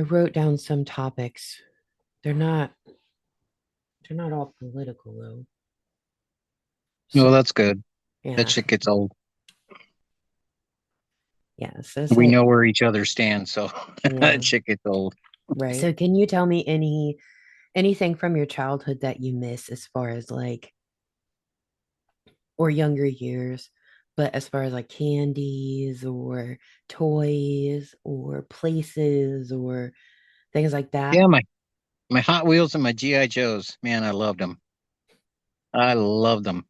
I wrote down some topics. They're not they're not all political though. So No, that's good. That yeah, shit gets old. yeah. So it's We like know where each other stand, so yeah, that shit gets old. right. So can you tell me anything from your childhood that you miss as far as like or younger years, but as far as like candies or toys or places or things like that? Yeah, my Hot Wheels and my GI Joes, man, I loved them. I loved them.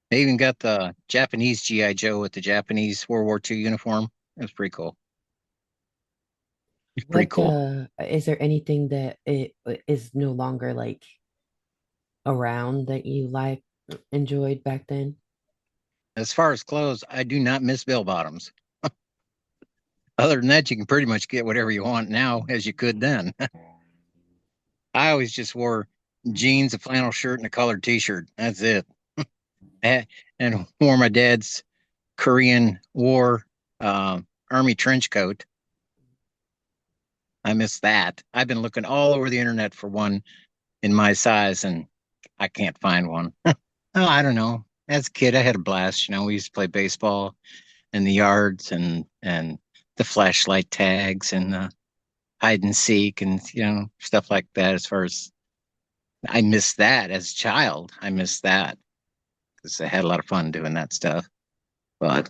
They even got the Japanese GI Joe with the Japanese World War II uniform. It was pretty cool. It's pretty What cool. is there anything that it is no longer like around that you like enjoyed back then? As far as clothes, I do not miss bell bottoms. Other than that, you can pretty much get whatever you want now as you could then. I always just wore jeans, a flannel shirt, and a colored t-shirt. That's it. Eh, and wore my dad's Korean War army trench coat. I miss that. I've been looking all over the internet for one in my size, and I can't find one. Oh, I don't know. As a kid, I had a blast. We used to play baseball in the yards and the flashlight tags and the hide and seek and stuff like that. As far as I miss that as a child, I miss that because I had a lot of fun doing that stuff. But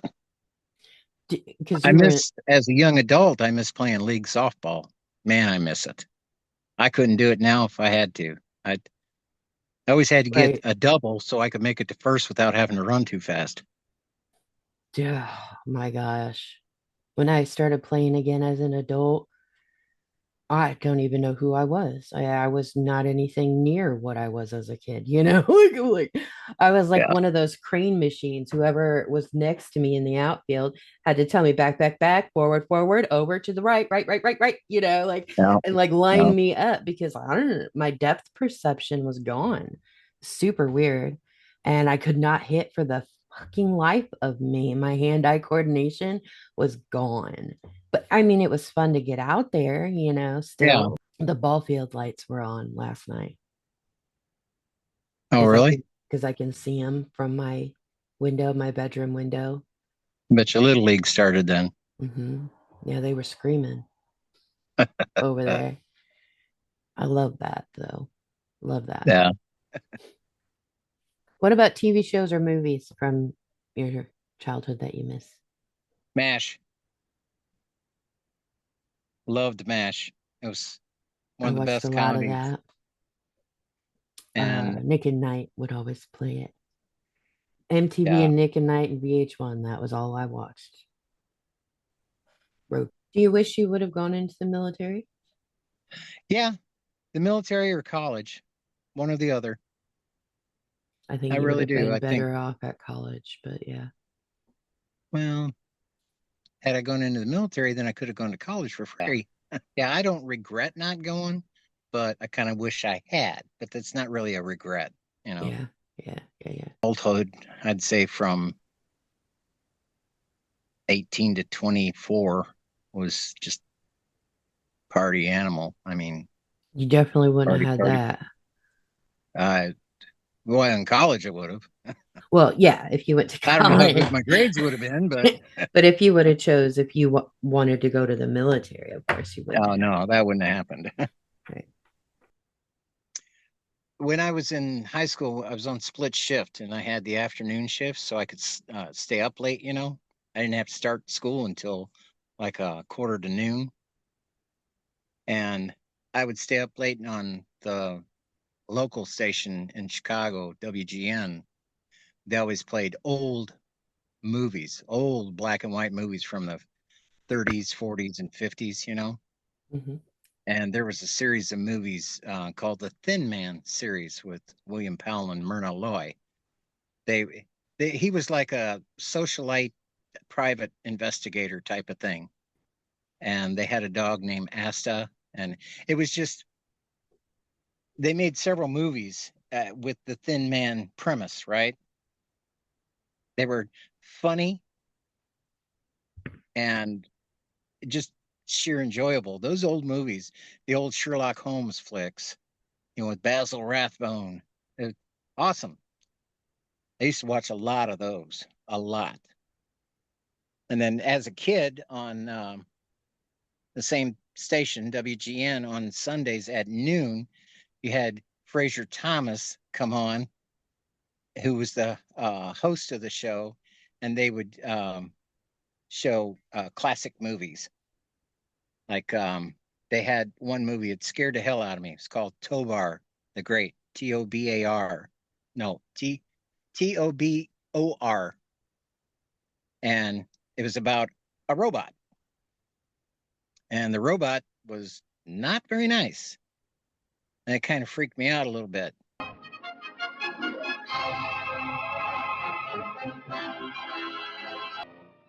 Because I you were miss as a young adult, I miss playing league softball. Man, I miss it. I couldn't do it now if I had to. I always had to get right. a double so I could make it to first without having to run too fast. Yeah, my gosh. When I started playing again as an adult, I don't even know who I was. I was not anything near what I was as a kid, you know? Like I was like Yeah. one of those crane machines. Whoever was next to me in the outfield had to tell me back, back, back, forward, forward, over to the right, right, right, right, right, Yeah. and like Yeah. line me up because I don't know, my depth perception was gone. Super weird. And I could not hit for the fucking life of me. My hand-eye coordination was gone. But I mean, it was fun to get out there, Yeah. still. The ball field lights were on last night Oh, because I really? can because I can see them from my window, my bedroom window. Bet your little league started then. Yeah, they were screaming over there. I love that though. Love that. Yeah. What about TV shows or movies from your childhood that you miss? MASH. Loved MASH. It was one I of the watched a best lot of comedies. that. And Nick and Night would always play it. MTV yeah. and Nick and Night and VH1. That was all I watched. Do you wish you would have gone into the military? Yeah. The military or college, one or the other. I think I you would really have do. been I think, better off at college, but yeah. well, had I gone into the military, then I could have gone to college for free. Yeah, I don't regret not going, but I kind of wish I had. But that's not really a regret, you know. Yeah, yeah, yeah, yeah. Adulthood, I'd say from 18 to 24 was just party animal. I mean, You definitely wouldn't party, have had party. that. Uh, well, in college, I would have. Well, yeah, if you went to I don't know how college. good my grades would have been, but But if you would have chose if you wanted to go to the military, of course you wouldn't oh have. no, that wouldn't have happened. Right. When I was in high school, I was on split shift and I had the afternoon shift so I could stay up late, I didn't have to start school until like a quarter to noon. And I would stay up late on the local station in Chicago, WGN. They always played old movies, old black and white movies from the 30s, 40s, and 50s. Hmm. And there was a series of movies called the Thin Man series with William Powell and Myrna Loy. They, he was like a socialite private investigator type of thing. And they had a dog named Asta. And it was just, they made several movies with the Thin Man premise, right? They were funny and just sheer enjoyable. Those old movies, the old Sherlock Holmes flicks, with Basil Rathbone, they're awesome. I used to watch a lot of those, a lot. And then as a kid on the same station, WGN, on Sundays at noon, you had Fraser Thomas come on, who was the host of the show, and they would show classic movies. Like they had one movie that scared the hell out of me. It's called Tobar the Great, Tobar. No, Tobor. And it was about a robot. And the robot was not very nice. And it kind of freaked me out a little bit.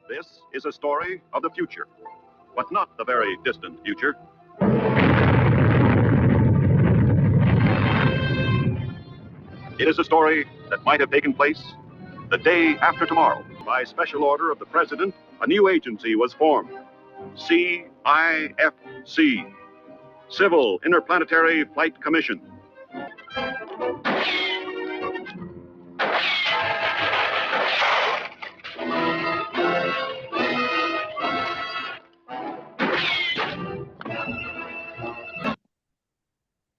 This is a story of the future, but not the very distant future. It is a story that might have taken place the day after tomorrow. By special order of the President, a new agency was formed, CIFC, Civil Interplanetary Flight Commission.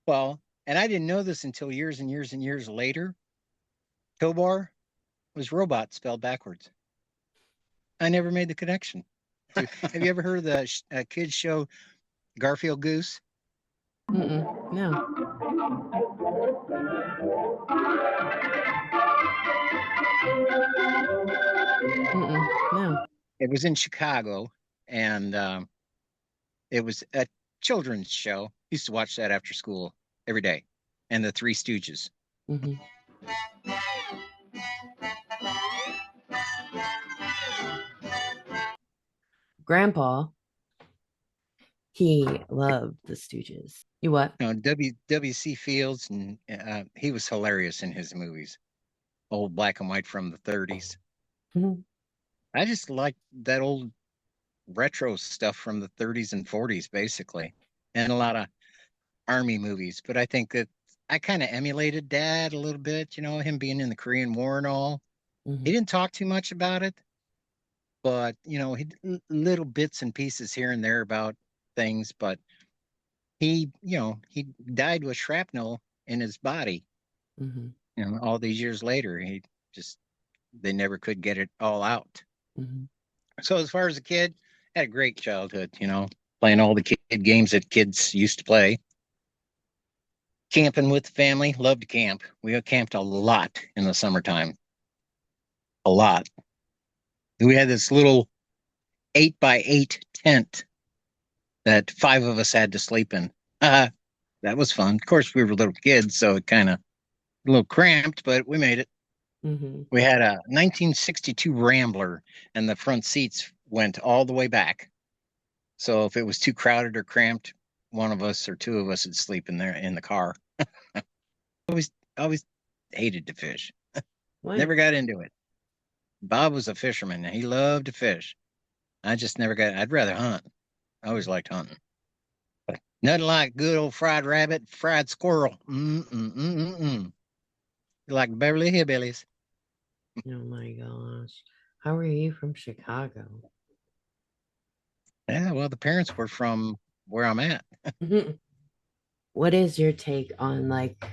Well, and I didn't know this until years and years and years later. Tobar was robot spelled backwards. I never made the connection. Have you ever heard of the kids show Garfield Goose? No. No. It was in Chicago, and it was a children's show. Used to watch that after school every day, and the Three Stooges. Mm-hmm. Grandpa, he loved the Stooges. You what? W.C. Fields, and he was hilarious in his movies, old black and white from the 30s. Mm-hmm. I just like that old retro stuff from the 30s and 40s, basically, and a lot of army movies. But I think that I kind of emulated Dad a little bit, him being in the Korean War and all. Mm-hmm. He didn't talk too much about it, but he little bits and pieces here and there about things. But he died with shrapnel in his body. Mm-hmm. All these years later, they never could get it all out. Mm-hmm. So as far as a kid, I had a great childhood, playing all the kid games that kids used to play. Camping with the family, loved to camp. We camped a lot in the summertime. A lot. We had this little 8x8 tent that 5 of us had to sleep in. That was fun. Of course, we were little kids, so it kind of a little cramped, but we made it. Mm-hmm. We had a 1962 Rambler, and the front seats went all the way back. So if it was too crowded or cramped, one of us or two of us would sleep in there in the car. always hated to fish. What? Never got into it. Bob was a fisherman, and he loved to fish. I just never got. I'd rather hunt. I always liked hunting. But nothing like good old fried rabbit, fried squirrel. You like Beverly Hillbillies. Oh my gosh. How are you from Chicago? Yeah, well, the parents were from where I'm at. What is your take on like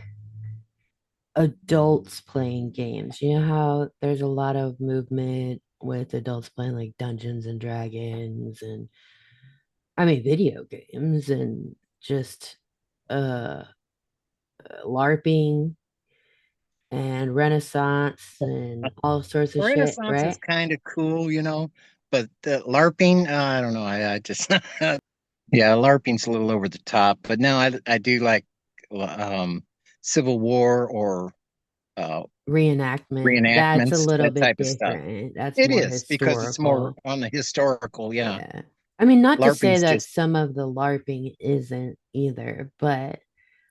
adults playing games? You know how there's a lot of movement with adults playing like Dungeons and Dragons and video games and just uh LARPing and Renaissance and all sorts of shit, Renaissance is right? kind of cool, but the LARPing, I don't know. I just, yeah, LARPing's a little over the top. But no, I do like Civil War or uh, Reenactment. That's a reenactments, little that bit type of stuff. different. That's It more is because it's more historical. on the historical. Yeah, Yeah. I mean, not to say LARPing's that just some of the LARPing isn't either, but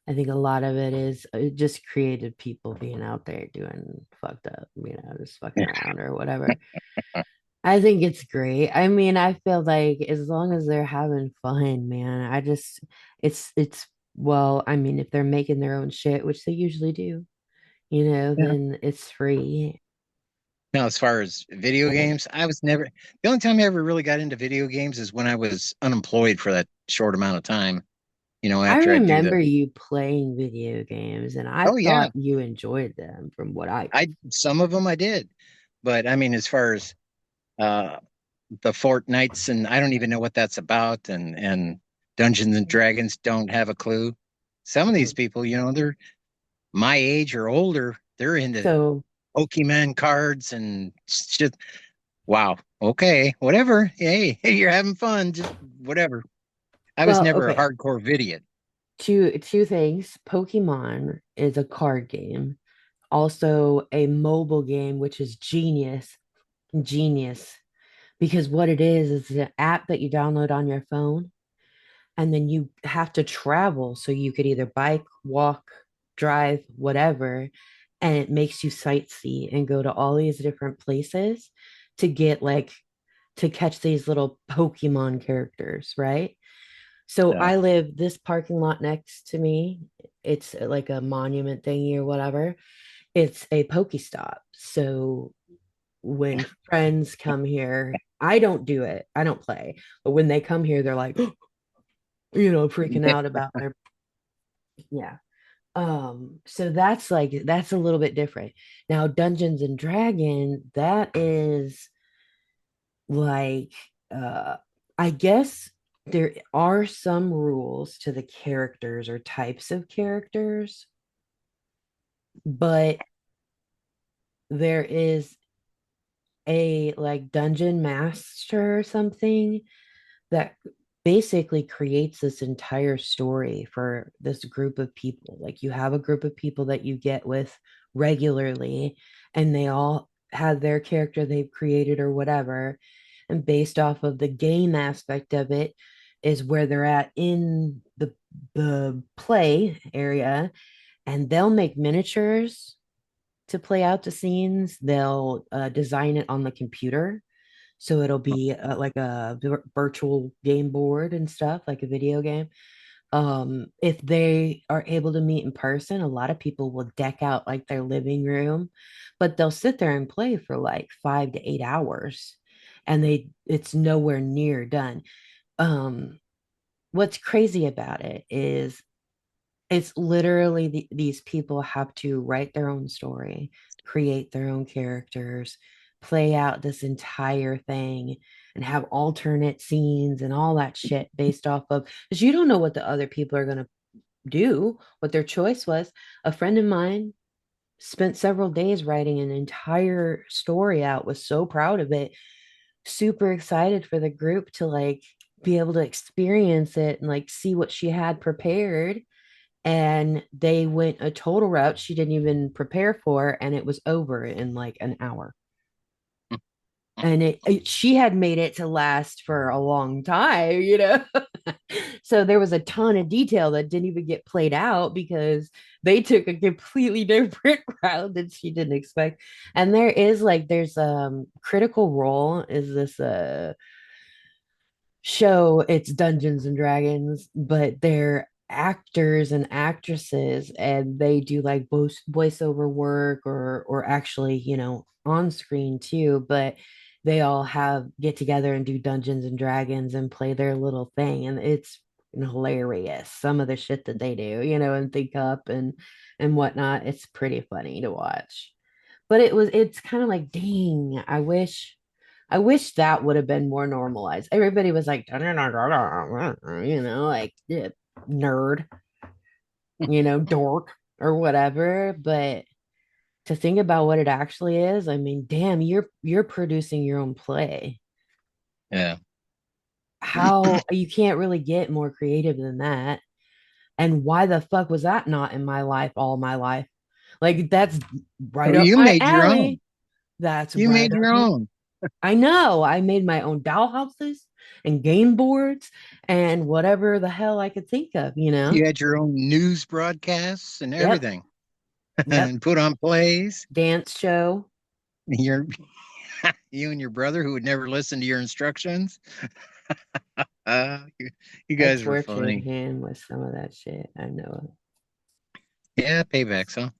I think a lot of it is just creative people being out there doing fucked up, just fucking around or whatever. I think it's great. I mean, I feel like as long as they're having fun, man, it's well, I mean, if they're making their own shit, which they usually do, Yeah. then it's free. Now, as far as video games, I was never, the only time I ever really got into video games is when I was unemployed for that short amount of time, I after I do remember the, you playing video games, and I oh yeah, thought you enjoyed them from what I. some of them I did. But I mean, as far as uh the Fortnites, and I don't even know what that's about, and Dungeons and Dragons, don't have a clue. Some of these people, they're my age or older, they're into So, Pokemon cards and shit. Wow. Okay. Whatever. Hey, you're having fun. Just whatever. I was well, never a okay. hardcore idiot. Two things. Pokemon is a card game, also a mobile game, which is genius, because what it is an app that you download on your phone, and then you have to travel. So you could either bike, walk, drive, whatever, and it makes you sightsee and go to all these different places to get like to catch these little Pokemon characters, right? So Yeah. I live this parking lot next to me. It's like a monument thingy or whatever. It's a Pokestop. So when friends come here, I don't do it. I don't play. But when they come here, they're like, freaking out about their yeah. So that's a little bit different. Now, Dungeons and Dragon, that is like I guess there are some rules to the characters or types of characters, but there is a like dungeon master or something that basically creates this entire story for this group of people. Like you have a group of people that you get with regularly, and they all have their character they've created or whatever. And based off of the game aspect of it, is where they're at in the play area, and they'll make miniatures to play out the scenes. They'll design it on the computer, so it'll be like a virtual game board and stuff, like a video game. If they are able to meet in person, a lot of people will deck out like their living room, but they'll sit there and play for like 5 to 8 hours, and it's nowhere near done. Um, what's crazy about it is it's literally these people have to write their own story, create their own characters, play out this entire thing, and have alternate scenes and all that shit based off of, because you don't know what the other people are going to do, what their choice was. A friend of mine spent several days writing an entire story out, was so proud of it, super excited for the group to like be able to experience it and like see what she had prepared, and they went a total route she didn't even prepare for, and it was over in like an hour. And she had made it to last for a long time. So there was a ton of detail that didn't even get played out because they took a completely different route that she didn't expect. And there's Critical Role is this show. It's Dungeons and Dragons, but they're actors and actresses, and they do like both voiceover work or actually, on screen too. But they all have get together and do Dungeons and Dragons and play their little thing, and it's hilarious. Some of the shit that they do, and think up and whatnot. It's pretty funny to watch. But it's kind of like, dang, I wish that would have been more normalized. Everybody was like, like yeah, nerd, dork or whatever. But to think about what it actually is, I mean, damn, you're producing your own play. Yeah. How you can't really get more creative than that. And why the fuck was that not in my life all my life? Like that's right Well, up you my made your own. alley. That's You right made up your my own. I know. I made my own dollhouses and game boards and whatever the hell I could think of. You had your own news broadcasts and Yep. everything Yep. and put on plays. Dance show. You're You and your brother who would never listen to your instructions. You I guys were tortured funny. him with some of that shit. I know. Yeah, paybacks, huh?